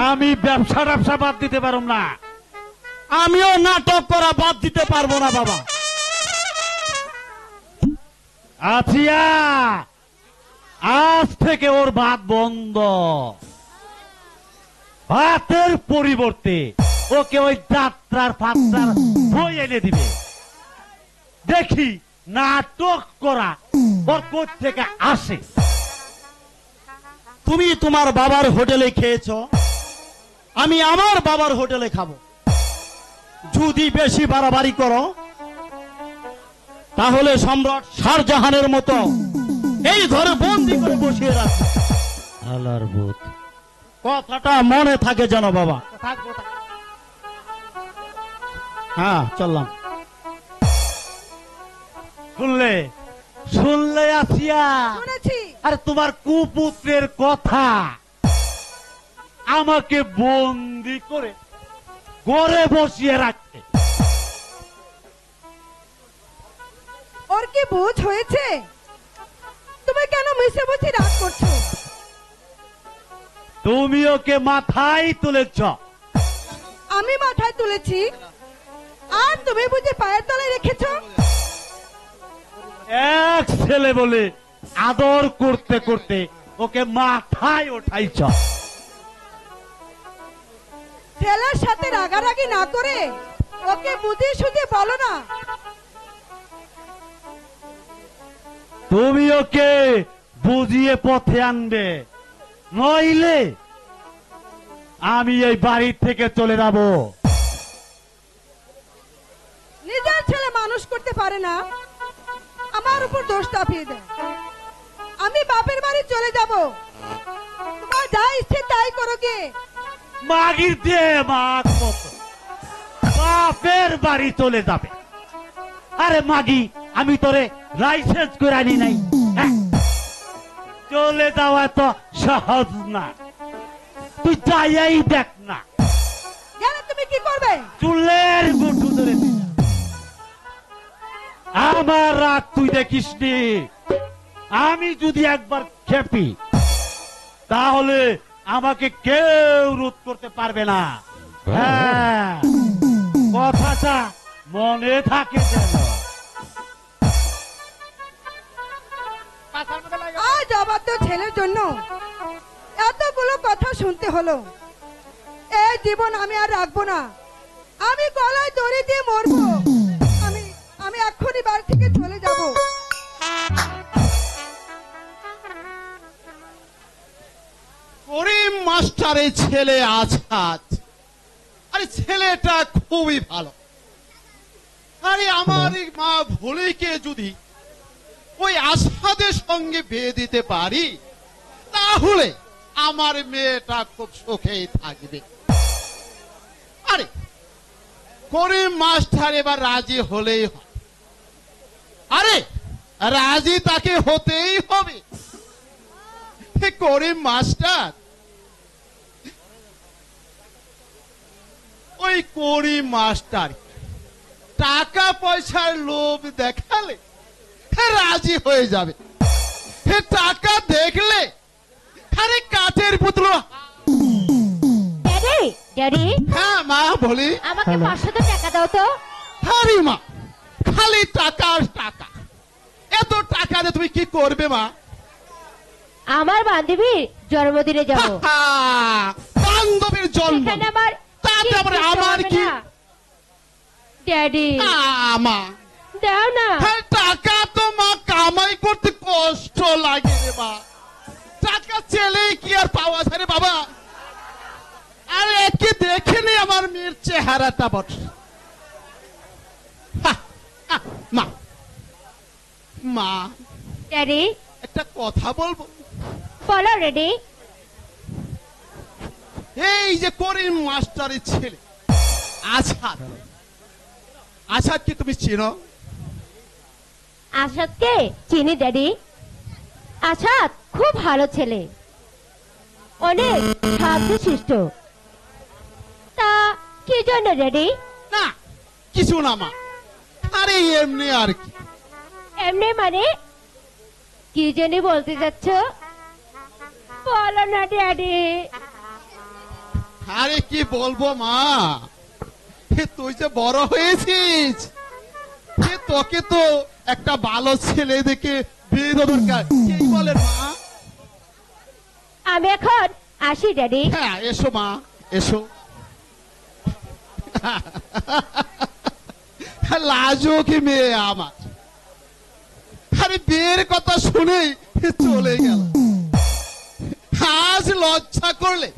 আমি ব্যবসা বাদ দিতে পারব না। আমিও নাটক করা বাদ দিতে পারবো না বাবা। আছিয়া, আজ থেকে ওর ভাত বন্ধ। ভাতের পরিবর্তে ওকে ওই যাত্রার ফাত্রার বই এনে দিবে। দেখি নাটক করা ওর কোত্থেকে আসে। তুমি তোমার বাবার হোটেলে খেয়েছো, আমি আমার বাবার হোটেলে খাবো। যদি বেশি বাড়াবাড়ি করো তাহলে সম্রাট শাহজাহানের মতো এই ঘরে বন্দি করে বসিয়ে রাখবো। আল্লাহর ভূত, কথাটা মনে থাকে যেন বাবা। থাকবো, থাকবো। হ্যাঁ, চললাম। শুনলে শুনলে আসিয়া, শুনেছি। আরে তোমার কুপুত্রের কথা আমাকে বন্দি করে ঘরে বসিয়ে রাখতে। ওর কি বুঝ হয়েছে? তুমি কেন মিশে বসে রাগ করছো? তুমি ওকে মাথায় তুলেছ। আমি মাথায় তুলেছি আর তুমি বুঝে পায়ের তলায় রেখেছো? এক ছেলে বলে আদর করতে করতে ওকে মাথায় ওঠাইছ। ছেলের সাথে রাগারাগি না করে ওকে বুঝিয়ে সুঝিয়ে বলো না। তুমি ওকে বুঝিয়ে পথে আনবে, নইলে আমি এই বাড়ি থেকে চলে যাব। নিজের ছেলে মানুষ করতে পারে না, আমার উপর দোষ চাপিয়ে দেয়। আমি বাপের বাড়ি চলে যাব, তোমার যা ইচ্ছে তাই করো গে। মাগির দিয়ে মাগ মতো বাপের বাড়ি চলে যাবে। আরে মাগি, আমি তোরে লাইসেন্স করে আনি নাই। হ্যাঁ, চলে যাওয়া তো সহজ না, তুই যাইয়াই দেখ না। জানো তুমি কি করবে? চুলের গুটু ধরে দিল। আমার রাগ তুই দেখিস নি। আমি যদি একবার খেপি তাহলে আমাকে কেউ রোধ করতে পারবে না। হ্যাঁ, কথাটা মনে থাকে যেন। আজ অবাধ্য ছেলের জন্য এতগুলো কথা শুনতে হলো। এই জীবন আমি আর রাখবো না, আমি গলায় দড়ি দিয়ে মরবো। আমি এক্ষুনি বাড়ি থেকে চলে যাব। করিম মাস্টারের ছেলে আছাদ, আরে ছেলেটা খুবই ভালো। আরে আমার এই মা ভুলিকে যদি ওই আছাদের সঙ্গে বিয়ে দিতে পারি তাহলে আমার মেয়েটা খুব সুখেই থাকবে। আরে করিম মাস্টার এবার রাজি হলেই হয়। আরে রাজি তাকে হতেই হবে। করিম মাস্টার ওই করিম মাস্টার টাকা পয়সার লোভ দেখালে রাজি হয়ে যাবে। টাকা দেখলে আরে কাঠের পুতুল। ড্যাডি, ড্যাডি, হ্যাঁ মা বলি। আমাকে 500 টাকা দাও তো। আরে মা, খালি টাকা আর টাকা, এত টাকা দিয়ে তুমি কি করবে মা? আমার বান্ধবীর জন্মদিনে যাব। বান্ধবীর জন্ম, সেখানে আমার তাতে আবার আমার কি? ড্যাডি মা দাও না। টাকা তো মা কামাই করতে কষ্ট লাগে রে মা। টাকা চেলেই কি আর পাওয়া যায় রে বাবা? আরে একে দেখে নি আমার মেয়ের চেহারাটা বট। মা মা ড্যাডি, একটা কথা বলবো? বলো রেডি। এই যে করিম মাস্টারের ছেলে আছাদ, আছাদ কি তুমি চিনো? আসাদকে চিনি ড্যাডি। আসাদ খুব ভালো ছেলে, অনেক শান্তশিষ্ট। তা কি জন্য ড্যাডি? না কিছু না মা, আরে এমনি আর কি। এমনি মানে কি জানি বলতে যাচ্ছ? বলো না ড্যাডি। আরে কি বলবো মা, তুই যে বড় হয়েছিস, তোকে তো একটা ভালো ছেলে দেখে বিয়ে দেওয়া দরকার। কি বলেন মা? আমি এখন আসি ড্যাডি। হ্যাঁ এসো মা, এসো। লাজুকি মেয়ে আমার। আরে বিয়ের কথা শুনেই চলে গেল। আজ লজ্জা করলে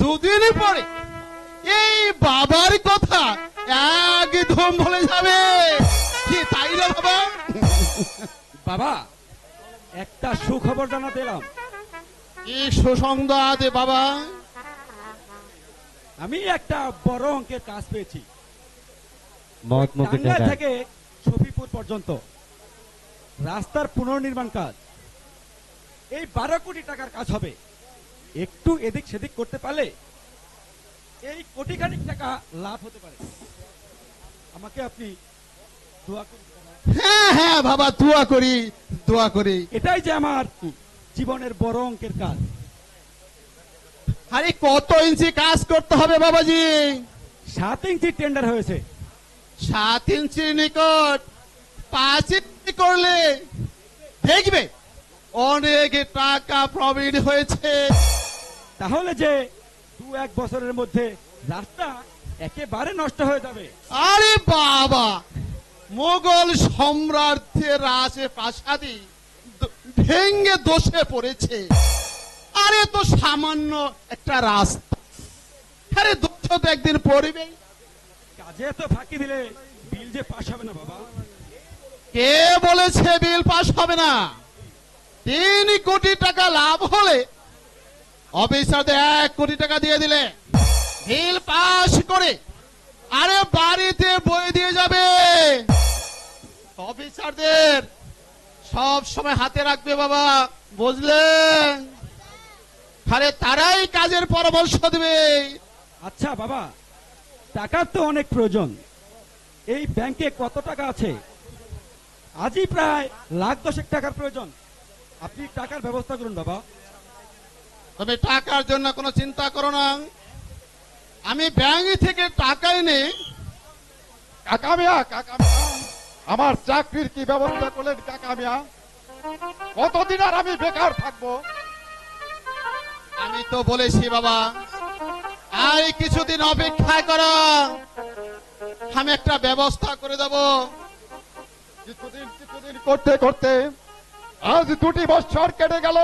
দুদিন পরে এই বাবার কথা একদম ভুলে যাবে। কি তাই না বাবা? বাবা, একটা সুখবর জানাতে এলাম। কি সুসংবাদ বাবা? আমি একটা বড় অঙ্কের কাজ পেয়েছি। টাঙ্গাইল থেকে শফিপুর পর্যন্ত রাস্তার পুনর্নির্মাণ কাজ। এই 12 কোটি টাকার কাজ হবে। একটু এদিক সেদিক করতে পারলে এই কোটিখানিক টাকা লাভ হতে পারে। আমাকে আপনি দোয়া করুন। হ্যাঁ হ্যাঁ বাবা, দোয়া করি দোয়া করি। এটাই যে আমার জীবনের বড় অঙ্কের কাজ। আরে কত ইঞ্চি কাজ করতে হবে বাবাজি? 7 ইঞ্চি টেন্ডার হয়েছে। 7 ইঞ্চির নিকট 5 ইঞ্চি করলে দেখবে অনেক টাকা প্রফিট হয়েছে। তাহলে যে 2-1 বছরের মধ্যে রাস্তা একেবারে নষ্ট হয়ে যাবে। আরে বাবা, মোগল সম্রাটদের রাজপ্রাসাদই ভেঙ্গে দোষে পড়েছে। আরে তো সামান্য একটা রাস্তা, আরে দোষ তো একদিন পড়বে। কাজে তো ফাঁকি দিলে বিল যে পাস হবে না বাবা। কে বলেছে বিল পাস হবে না? 3 কোটি টাকা লাভ হলে অফিসারদের 1 কোটি টাকা দিয়ে দিলে বিল পাস করে আরে বাড়িতে বই দিয়ে যাবে। অফিসারদের সব সময় হাতে রাখবে বাবা, বুঝলেন? আরে তারাই কাজের পরামর্শ দেবে। আচ্ছা বাবা, টাকার তো অনেক প্রয়োজন। এই ব্যাংকে কত টাকা আছে? আজই প্রায় 1,10,000 টাকার প্রয়োজন। আপনি টাকার ব্যবস্থা করুন বাবা। তবে টাকার জন্য কোনো চিন্তা করো না, আমি ব্যাংক থেকে টাকা এনে কাকা মিয়া, কাকা মিয়া, আমার চাকরির কি ব্যবস্থা করলেন কাকা মিয়া? কতদিন আর আমি বেকার থাকবো? আমি তো বলেছি বাবা, আর কিছুদিন অপেক্ষা করো, আমি একটা ব্যবস্থা করে দেব। কিছুদিন করতে করতে আজ 2 বছর কেটে গেল,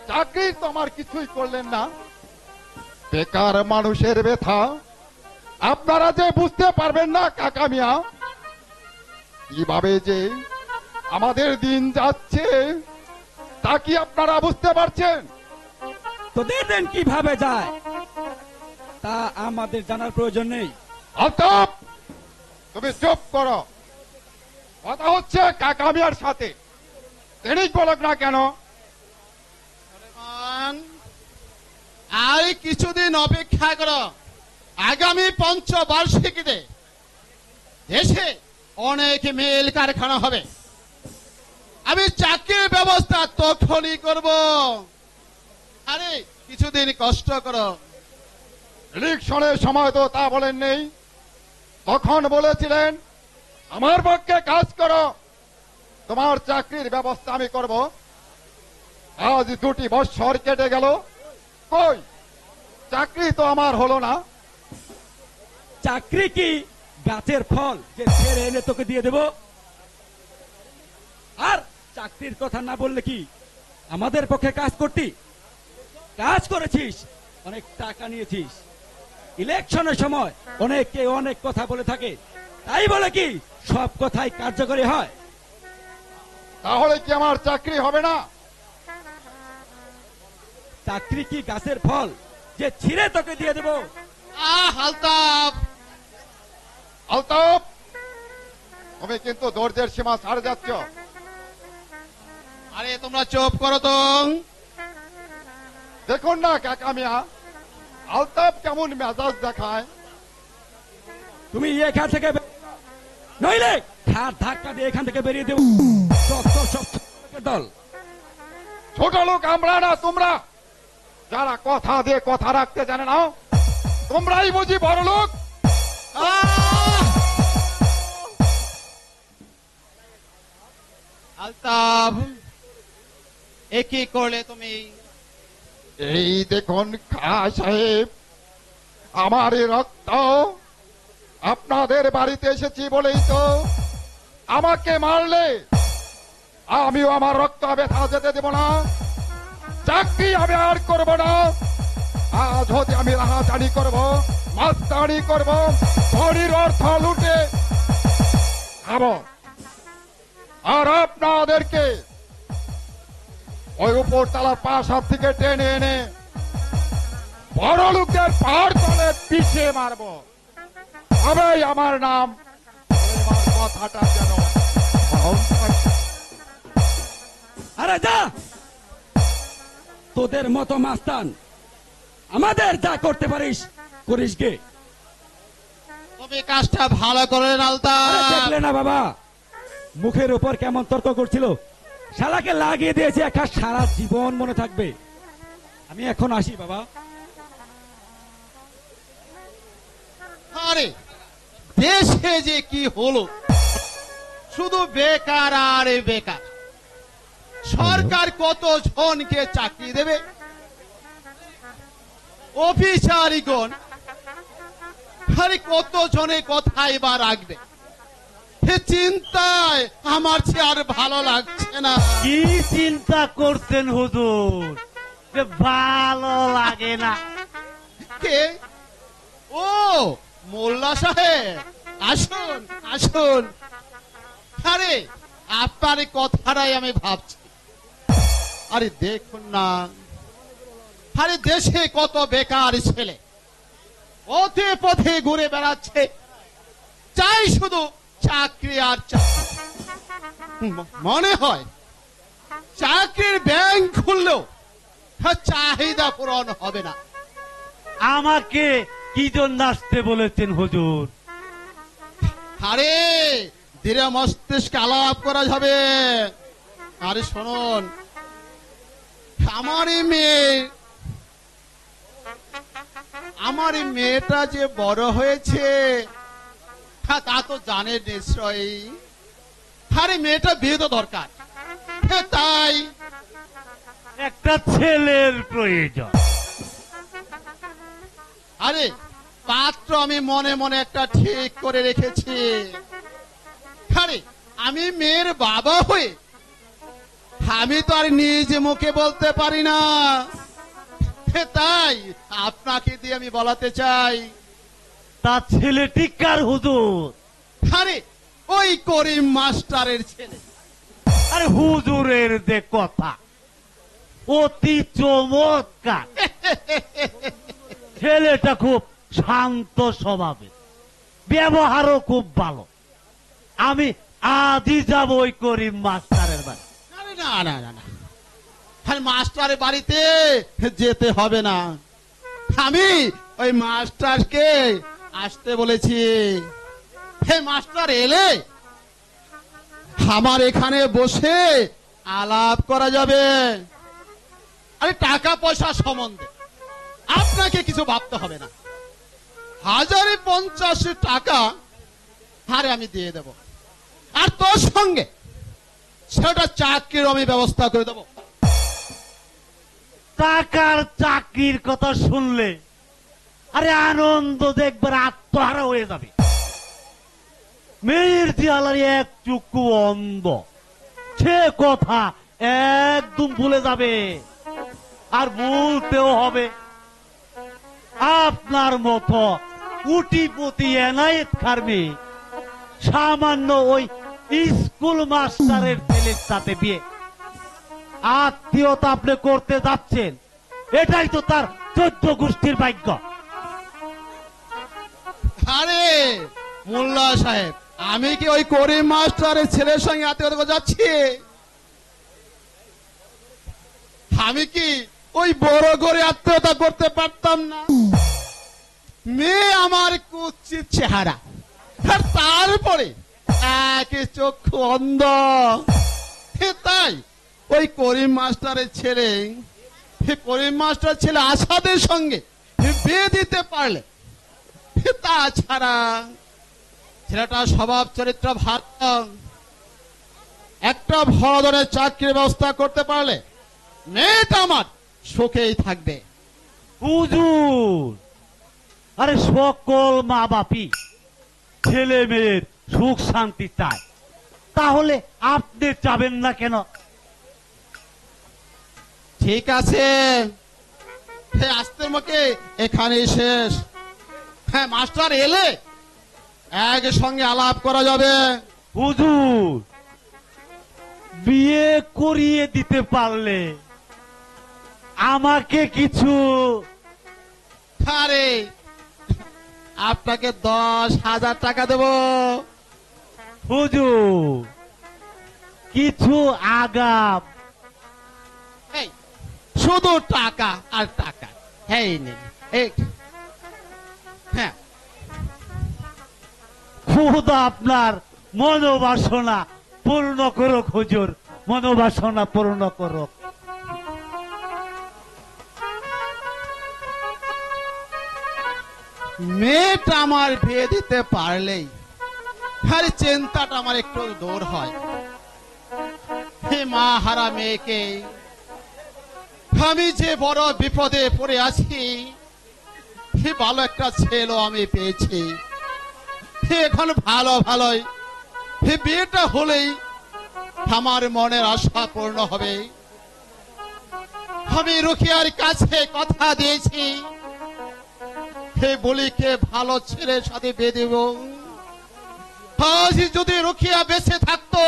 চাকরির তো আমার কিছুই করলেন না। বেকার মানুষের ব্যথা আপনারা যে বুঝতে পারবেন না কাকা মিয়া। কিভাবে যে আমাদের দিন যাচ্ছে তা কি আপনারা বুঝতে পারছেন? তোদের দিন কিভাবে যায় তা আমাদের জানার প্রয়োজন নেই। আলতাফ, তুমি চুপ করো। কথা হচ্ছে কাকা মিয়ার সাথে, তিনি বলক না কেন? আর কিছুদিন অপেক্ষা করো, আগামী পঞ্চবার্ষিকীতে দেশে অনেক মিল কারখানা হবে, আমি চাকরির ব্যবস্থা তখনই করব। আরে কিছুদিন কষ্ট করো। ইলেকশনের সময় তো তা বলেন নেই, তখন বলেছিলেন আমার পক্ষে কাজ করো, তোমার চাকরির ব্যবস্থা আমি করব। আজ 2 বছর কেটে গেল, কই চাকরি তো আমার হলো না। চাকরি কি গাছের ফল যে ছেড়ে এনে তোকে দিয়ে দেব? আর চাকরির কথা না বললে কি আমাদের পক্ষে কাজ করতি? কাজ করেছিস, অনেক টাকা নিয়েছিস। ইলেকশনের সময় অনেকে অনেক কথা বলে থাকে, তাই বলে কি সব কথাই কার্যকরী হয়? তাহলে কি আমার চাকরি হবে না? চাকরি কি গাছের ফল যে ছিঁড়ে তোকে দিয়ে দেব? আলতাফ, আলতাফ, তুমি কিন্তু ধৈর্যের সীমা ছাড় যাচ্ছ। আরে তোমরা চুপ করো তো। দেখুন না কাকা মিয়া, আলতাফ কেমন মেজাজ দেখায়। তুমি এখান থেকে নইলে ঘাট ধাক্কা দিয়ে এখান থেকে বেরিয়ে দেব। দল ছোট লোক আমরা না তোমরা, যারা কথা দিয়ে কথা রাখতে জানে না, তোমরাই বুঝি বড় লোক। আলতাফ, এ কি করলে তুমি? এই দেখুন খা সাহেব, আমার এই রক্ত আপনাদের বাড়িতে এসেছি বলেই তো আমাকে মারলে আমিও আমার রক্ত ব্যথা যেতে দেব না। চাকরি আমি আর করব না। আজ যদি আমি রাহাজানি করব, মাস্তানি করব, ধনির অর্থ লুটে খাবো, আর আপনাদেরকে ওই উপর তালার পাশার থেকে টেনে এনে বড় লোকের পাড় তলে পিছিয়ে মারবো, তবেই আমার নাম, আমার কথাটা যেন আরে যা, তোদের মতো মাস্তান আমাদের যা করতে পারিস করিস গে। তুমি কাজটা ভালো করে নালতা। আরে দেখলে না বাবা, মুখের উপর কেমন তর্ক করছিল, শালাকে লাগিয়ে দিয়েছে একটা সারা জীবন মনে থাকবে। আমি এখন আসি বাবা। আরে দেশে যে কি হলো, শুধু বেকার আর বেকার। সরকার কত জনকে চাকরি দেবে, অফিসারিগণ আরে কত জনে কথাই বা রাখবে, সে চিন্তায় আমার সে আর ভালো লাগছে না। কি চিন্তা করছেন হুজুর যে ভালো লাগে না? কে? ও মোল্লা সাহেব, আসুন আসুন। আরে আপনার এই কথাটাই আমি ভাবছি। আরে দেখুন না, আরে দেশে কত বেকার ছেলে পথে পথে ঘুরে বেড়াচ্ছে, চাই শুধু চাকরি আর চাকরি। মনে হয় চাকরির ব্যাংক খুললেও চাহিদা পূরণ হবে না। আমাকে কি জন্য আসতে বলেছেন হুজুর? আরে ধীরে মস্তিষ্কে আলাপ করা যাবে। আরে শুনুন, আমার এই মেয়েটা যে বড় হয়েছে তা তো জানেন নিশ্চয়ই। আরে মেয়েটা বিয়ে তো দরকার, তাই একটা ছেলের প্রয়োজন। আরে পাত্র আমি মনে মনে একটা ঠিক করে রেখেছি। আরে আমি মেয়ের বাবা হয়ে আমি তো আর নিজ মুখে বলতে পারি না, তাই আপনাকে দিয়ে আমি বলাতে চাই। তা ছেলেটি কার হুজুর? আরে ওই করিম মাস্টারের ছেলে। আরে হুজুরের যে কথা অতি চমৎকার। ছেলেটা খুব শান্ত স্বভাবের, ব্যবহারও খুব ভালো। আমি আজই যাব ওই করিম মাস্টারের বাড়ি। আরে না না না না, আরে মাস্টারের বাড়িতে যেতে হবে না। আমি ওই মাস্টারকে আসতে বলেছি। হে মাস্টার এলে আমার এখানে বসে আলাপ করা যাবে। আরে টাকা পয়সা সম্বন্ধে আপনাকে কিছু ভাবতে হবে না। 1050 টাকা আরে আমি দিয়ে দেব, আর তোর সঙ্গে সেটা চাকরির আমি ব্যবস্থা করে দেব। টাকার চাকরির কথা শুনলে আরে আনন্দ দেখবার আত্মহারা হয়ে যাবে। মেয়ের দিয়ালার এক চক্ষু অন্ধ, সে কথা একদম ভুলে যাবে, আর বলতেও হবে। আপনার মতো কোটিপতি এনায়েত খার মেয়ে সামান্য ওই স্কুল মাস্টারের ছেলের সাথে বিয়ে, আত্মীয়তা আপনি করতে যাচ্ছেন, এটাই তো তার 14 গোষ্ঠীর ভাগ্য। আরে মোল্লা সাহেব, আমি কি ওই করিম মাস্টারের ছেলের সঙ্গে আত্মীয়তা যাচ্ছি? আমি কি ওই বড় করে আত্মীয়তা করতে পারতাম না? মেয়ে আমার কুচ্ছিত চেহারা, আর তারপরে এক চক্ষু অন্ধ, তাই ওই করিম মাস্টারের ছেলে, করিম মাস্টার ছেলে আসাদের সঙ্গে বিয়ে দিতে পারলে, তাছাড়া ছেলেটা স্বভাব চরিত্র ভালো, একটা ভালো ধরনের চাকরির ব্যবস্থা করতে পারলে মেয়েটা আমার সুখেই থাকবে। হুজুর, আরে সকল মা বাপি ছেলে মেয়ের সুখ শান্তি চায়, তাহলে আপনি যাবেন না কেন? ঠিক আছে, আজকের মকে এখানেই শেষ। হ্যাঁ, মাস্টার এলে একসঙ্গে আলাপ করা যাবে। হুজুর, বিয়ে করিয়ে দিতে পারলে আমাকে কিছু। আরে আপনাকে 10,000 টাকা দেব। হুজুর, কিছু আগাম। এই, শুধু টাকা আর টাকা। হ্যাঁ নেই, হ্যাঁ, খোদা আপনার মনোবাসনা পূর্ণ করুক হুজুর, মনোবাসনা পূর্ণ করুক। মেয়েটা আমার বিয়ে দিতে পারলেই আরে চিন্তাটা আমার একটু দূর হয়। হে মা হারা মেয়েকে আমি যে বড় বিপদে পড়ে আছি, হে ভালো একটা ছেলে আমি পেয়েছি। এখন ভালোই হে বিয়েটা হলেই আমার মনের আশা পূর্ণ হবে। আমি রুখিয়ার কাছে কথা দিয়েছি, হে বলিকে ভালো ছেলের সাথে বিয়ে দেব। আজ যদি রুখিয়া বেঁচে থাকতো,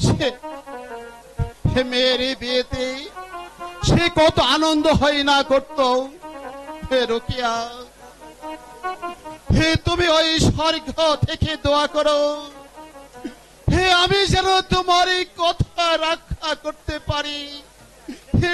সে মেয়ের বিয়েতে সে কত আনন্দ হয় না করত। হে রুখিয়া, হে তুমি ওই স্বর্গ থেকে দোয়া করো, হে আমি যেন তোমার এই কথা রক্ষা করতে পারি। হে